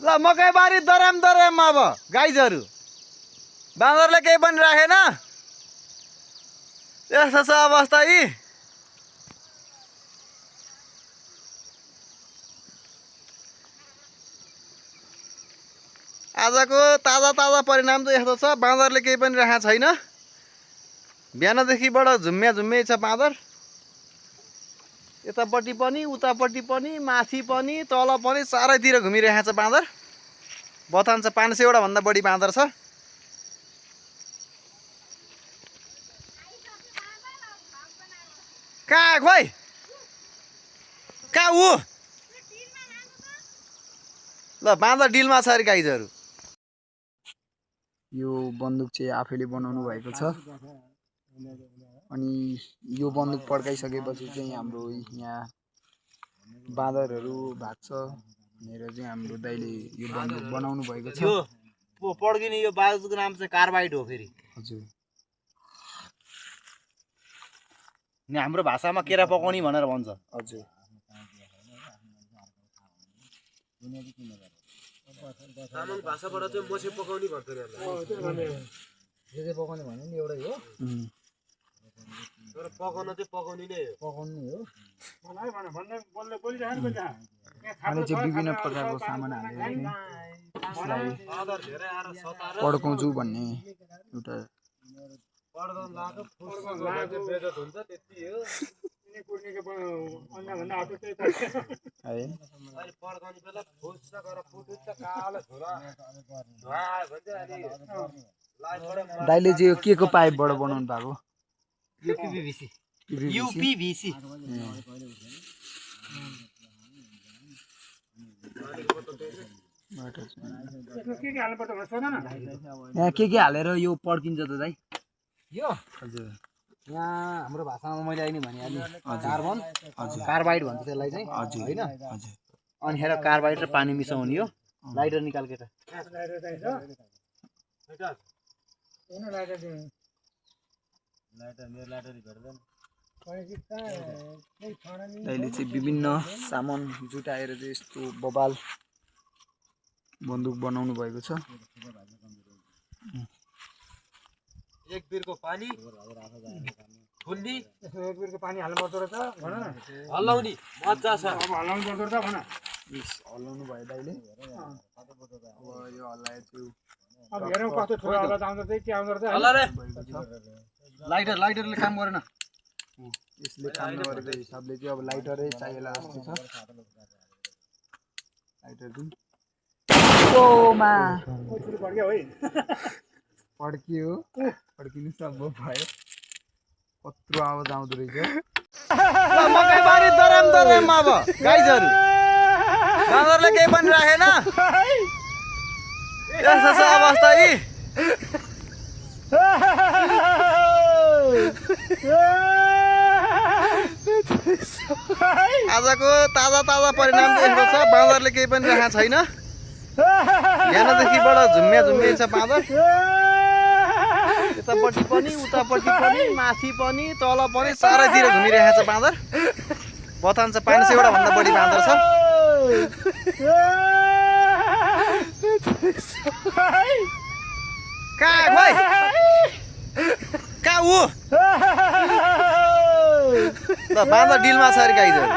ल मकैबारी dram dram अब गाइजहरू बाँदरले केही पनि राखेन। यस्तो छ अवस्था यी। आजको ताजा ताजा परिणाम चाहिँ यस्तो छ, बाँदरले केही पनि राखेको छैन। बिहानदेखिबाट झुम्मे झुम्मे छ बाँदर। यतापट्टि पनि उतापट्टि पनि माथि पनि तल पनि चारैतिर घुमिरहेको छ बाँदर। बथान छ 500 वटा भन्दा बढी बाँदर छ। कहाँ खोइ कहाँ ऊ ल बाँदर डिलमा छ अरे गाइजहरू। यो बन्दुक चाहिँ आफैले बनाउनु भएको छ अनि यो बन्दुक पड्काइसकेपछि चाहिँ हाम्रो यहाँ बाँदरहरू भाग्छ भनेर चाहिँ हाम्रो दाइले यो बन्दुक बनाउनु भएको छ। यो पड्किने यो बाजुको नाम चाहिँ कार्बाइड हो फेरि। हजुर। नि हाम्रो भाषामा केरा पकाउने भनेर भन्छ। हजुर। तामाङ भाषाबाट चाहिँ मोसे पकाउने भन्छ रे यसलाई। जे पकाउने भन्यो नि एउटै हो। तर पकाउन चाहिँ पकाउने नै हो। पकाउनु हो। मलाई भन्ने बोल्दै बोलिरहेको छ। अनि चाहिँ विभिन्न प्रकारको सामान हालेर यसलाई पड्काउँछु भन्ने एउटा पड्काउन लाको फुस्को लाको बेजत हुन्छ त्यति हो। यिनी कुर्नेको अन्य भन्दा अटो त्यही त है। अहिले पड्काउने बेला फुस्छ गरेर फुटुच्छ कालो झोला धुवा भन्छ अनि दाइले चाहिँ यो के को पाइपबाट बनाउनु भएको? यूपीवीसी। यूपीवीसी। यहाँ के हालेर यो पड्किन्छ त दाइ? यो हजुर। यहाँ हाम्रो भाषामा मैले अहिले भनिहालेँ कार्बन। हजुर। कार्बाइड भन्छ त्यसलाई चाहिँ। हजुर हैन? हजुर। अनि हेर कार्बाइड र पानी मिसाउने हो। लाइटर निकाल केटा। दाइले चाहिँ विभिन्न सामान जुटाएर चाहिँ यस्तो बबाल बन्दुक बनाउनु भएको छ। एक बिरको पानी खुल्ली एक बिरको पानी हाल्नु पर्दो रहेछ भन न। हल्लाउने मजा छ। अब हल्लाउनु पर्दो रहेछ भन। हल्लाउनु भयो दाइले। अब यो हल्लायो अब हेरौँ कस्तो ठुलो हल्ला आउँछ चाहिँ के आउँदो रहेछ। हल्ला रे लाइटरले काम गरेन। यसले काम नगरेको हिसाबले चाहिँ अब लाइटरै चाहिएला जस्तो छ। लाइटर दिउँ। ओमा पड्क्यो है। पड्कियो। पड्किनु सम्भव भयो। कत्रो आवाज आउँदो रहेछ। मकैबारी दराम दराम अब गाइजहरू बाँदरले केही पनि राखेन। यस्तो छ अवस्था यी। आजको ताजा ताजा परिणाम चाहिँ यस्तो छ, बाँदरले केही पनि राखेको छैन। बिहानदेखिबाट झुम्मे झुम्मे छ बाँदर। यतापट्टि पनि उतापट्टि पनि माथि पनि तल पनि चारैतिर घुमिरहेको छ बाँदर। बथान छ 500 वटा भन्दा बढी बाँदर छ। कहाँ खोइ कहाँ ऊ ल बाँदर डिलमा छ अरे गाइजहरू।